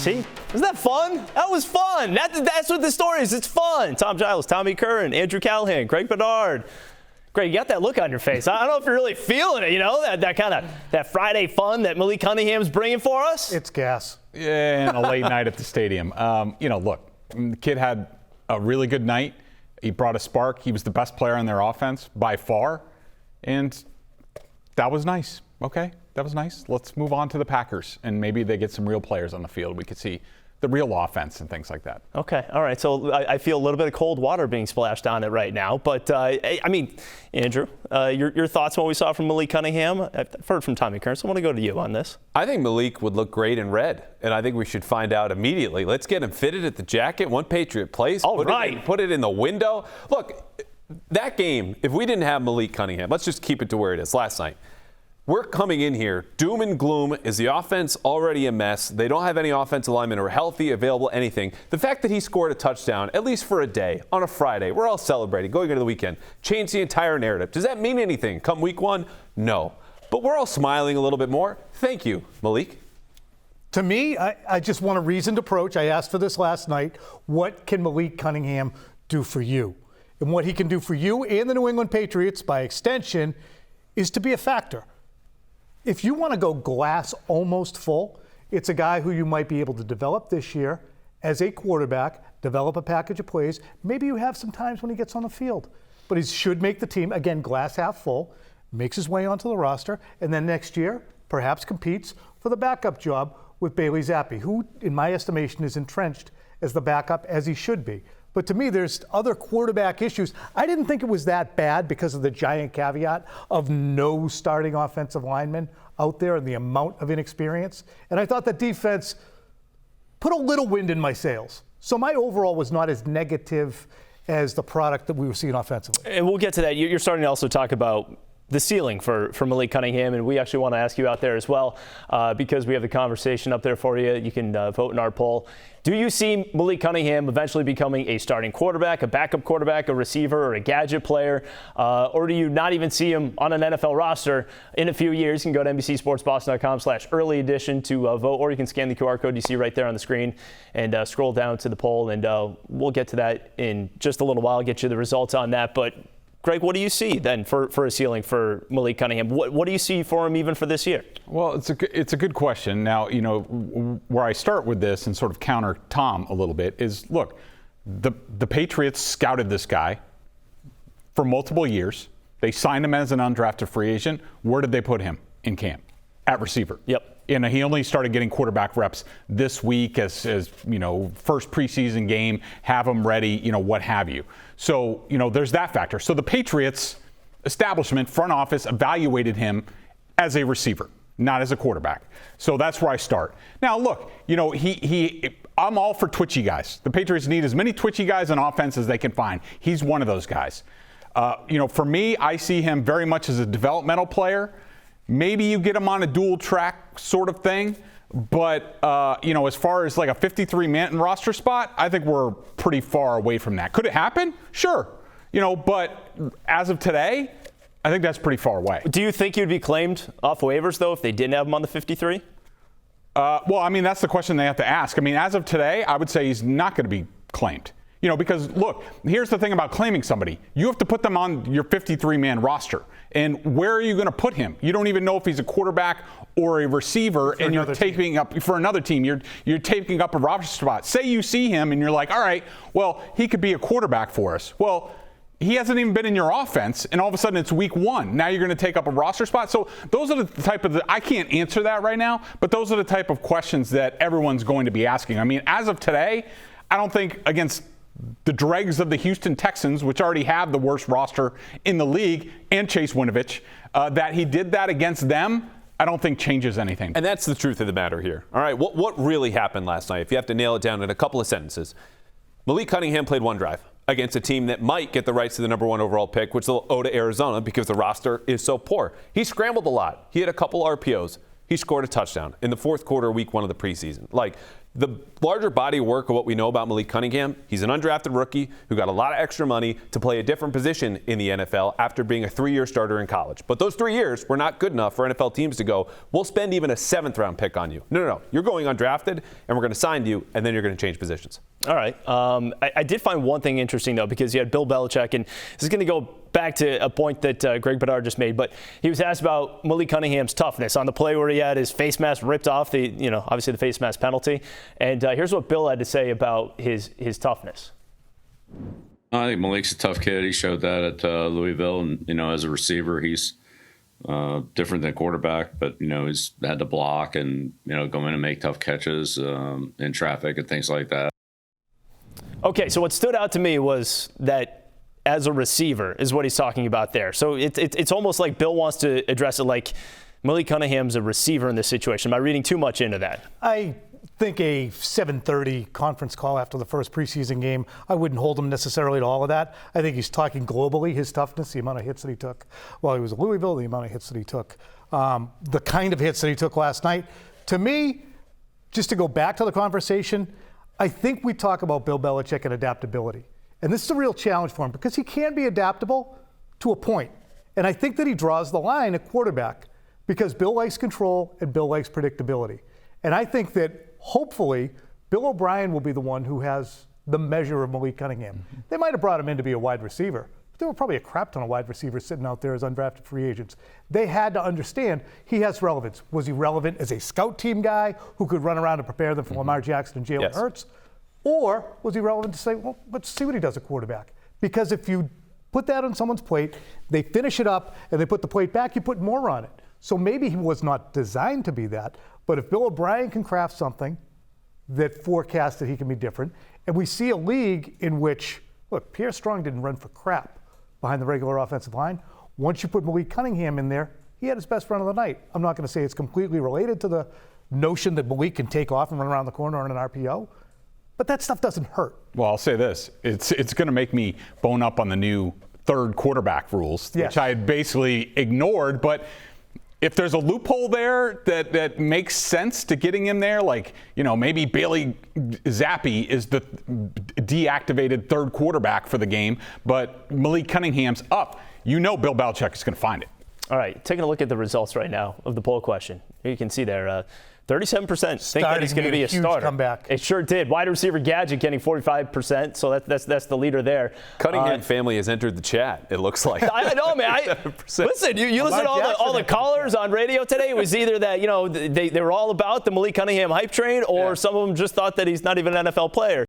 See? Isn't that fun? That was fun. That's what this story is. It's fun. Tom Giles, Tom E. Curran, Andrew Callahan, Greg Bedard. Greg, you got that look on your face. I don't know if you're really feeling it, you know, that kind of that Friday fun that Malik Cunningham's bringing for us. It's gas. Yeah, and a late night at the stadium. Look, the kid had a really good night. He brought a spark. He was the best player on their offense by far. And that was nice. Okay, that was nice. Let's move on to the Packers, and maybe they get some real players on the field. We could see the real offense and things like that. Okay, all right. So I feel a little bit of cold water being splashed on it right now. But, Andrew, your thoughts on what we saw from Malik Cunningham? I've heard from Tommy Curran, so I want to go to you on this. I think Malik would look great in red, and I think we should find out immediately. Let's get him fitted at the jacket. One Patriot place. Put it in the window. Look, that game, if we didn't have Malik Cunningham, let's just keep it to where it is last night. We're coming in here, doom and gloom. Is the offense already a mess? They don't have any offensive linemen who are healthy, available, anything. The fact that he scored a touchdown, at least for a day, on a Friday, we're all celebrating, going into the weekend, changed the entire narrative. Does that mean anything come week one? No. But we're all smiling a little bit more. Thank you, Malik. To me, I just want a reasoned approach. I asked for this last night. What can Malik Cunningham do for you? And what he can do for you and the New England Patriots, by extension, is to be a factor. If you want to go glass almost full, it's a guy who you might be able to develop this year as a quarterback, develop a package of plays. Maybe you have some times when he gets on the field. But he should make the team, again, glass half full, makes his way onto the roster, and then next year perhaps competes for the backup job with Bailey Zappi, who, in my estimation, is entrenched as the backup, as he should be. But to me, there's other quarterback issues. I didn't think it was that bad because of the giant caveat of no starting offensive linemen out there and the amount of inexperience. And I thought the defense put a little wind in my sails. So my overall was not as negative as the product that we were seeing offensively. And we'll get to that. You're starting to also talk about the ceiling for Malik Cunningham, and we actually want to ask you out there as well because we have the conversation up there for you. You can vote in our poll. Do you see Malik Cunningham eventually becoming a starting quarterback, a backup quarterback, a receiver, or a gadget player? Or do you not even see him on an NFL roster in a few years? You can go to NBCSportsBoston.com/early edition to vote, or you can scan the QR code you see right there on the screen and scroll down to the poll, and we'll get to that in just a little while, get you the results on that. But Greg, what do you see then for a ceiling for Malik Cunningham? What do you see for him even for this year? Well, it's a good question. Now, where I start with this and sort of counter Tom a little bit is, look, the Patriots scouted this guy for multiple years. They signed him as an undrafted free agent. Where did they put him in camp? At receiver. Yep. And he only started getting quarterback reps this week as first preseason game, have him ready, what have you. So, there's that factor. So the Patriots establishment, front office, evaluated him as a receiver, not as a quarterback. So that's where I start. Now, look, I'm all for twitchy guys. The Patriots need as many twitchy guys on offense as they can find. He's one of those guys. For me, I see him very much as a developmental player. Maybe you get him on a dual track sort of thing. But, as far as like a 53-man roster spot, I think we're pretty far away from that. Could it happen? Sure. But as of today, I think that's pretty far away. Do you think you'd be claimed off waivers, though, if they didn't have him on the 53? That's the question they have to ask. As of today, I would say he's not going to be claimed. Because, look, here's the thing about claiming somebody. You have to put them on your 53-man roster. And where are you going to put him? You don't even know if he's a quarterback or a receiver, and you're taking up for another team. You're taking up a roster spot. Say you see him and you're like, all right, well, he could be a quarterback for us. Well, he hasn't even been in your offense, and all of a sudden it's week one. Now you're going to take up a roster spot. So those are the type of I can't answer that right now, but those are the type of questions that everyone's going to be asking. As of today, I don't think against the dregs of the Houston Texans, which already have the worst roster in the league, and Chase Winovich, that he did that against them, I don't think changes anything. And that's the truth of the matter here. All right, what really happened last night, if you have to nail it down in a couple of sentences? Malik Cunningham played one drive against a team that might get the rights to the number one overall pick, which they'll owe to Arizona because the roster is so poor. He scrambled a lot. He had a couple RPOs. he scored a touchdown in the fourth quarter, week 1 of the preseason. Like, the larger body of work of what we know about Malik Cunningham, he's an undrafted rookie who got a lot of extra money to play a different position in the NFL after being a 3-year starter in college. But those 3 years were not good enough for NFL teams to go, we'll spend even a 7th-round pick on you. No. You're going undrafted, and we're going to sign you, and then you're going to change positions. All right. I did find one thing interesting, though, because you had Bill Belichick, and this is going to go back to a point that Greg Bedard just made, but he was asked about Malik Cunningham's toughness on the play where he had his face mask ripped off, obviously the face mask penalty. And here's what Bill had to say about his toughness. I think Malik's a tough kid. He showed that at Louisville, and as a receiver, he's different than quarterback, but he's had to block and go in and make tough catches in traffic and things like that. Okay, so what stood out to me was that as a receiver is what he's talking about there. So it's almost like Bill wants to address it like Malik Cunningham's a receiver in this situation. Am I reading too much into that? I think a 7:30 conference call after the first preseason game, I wouldn't hold him necessarily to all of that. I think he's talking globally, his toughness, the amount of hits that he took while he was at Louisville, the amount of hits that he took, the kind of hits that he took last night. To me, just to go back to the conversation, I think we talk about Bill Belichick and adaptability. And this is a real challenge for him because he can be adaptable to a point. And I think that he draws the line at quarterback because Bill likes control and Bill likes predictability. And I think that hopefully Bill O'Brien will be the one who has the measure of Malik Cunningham. Mm-hmm. They might have brought him in to be a wide receiver, but there were probably a crap ton of wide receivers sitting out there as undrafted free agents. They had to understand he has relevance. Was he relevant as a scout team guy who could run around and prepare them for Lamar Jackson and Jalen Hurts? Or was he relevant to say, well, let's see what he does at quarterback? Because if you put that on someone's plate, they finish it up, and they put the plate back, you put more on it. So maybe he was not designed to be that, but if Bill O'Brien can craft something that forecasts that he can be different, and we see a league in which, look, Pierre Strong didn't run for crap behind the regular offensive line. Once you put Malik Cunningham in there, he had his best run of the night. I'm not going to say it's completely related to the notion that Malik can take off and run around the corner on an RPO, but that stuff doesn't hurt. Well, I'll say this. It's going to make me bone up on the new third quarterback rules, which I had basically ignored. But if there's a loophole there that makes sense to getting him there, like, maybe Bailey Zappi is the deactivated third quarterback for the game, but Malik Cunningham's up, Bill Belichick is going to find it. All right, taking a look at the results right now of the poll question. You can see there, 37% think that he's going to be a starter. Comeback. It sure did. Wide receiver Gadget getting 45%, so that's the leader there. Cunningham family has entered the chat, it looks like. I know, man. Listen, you listen to all the callers on radio today. It was either that, they were all about the Malik Cunningham hype train, or some of them just thought that he's not even an NFL player.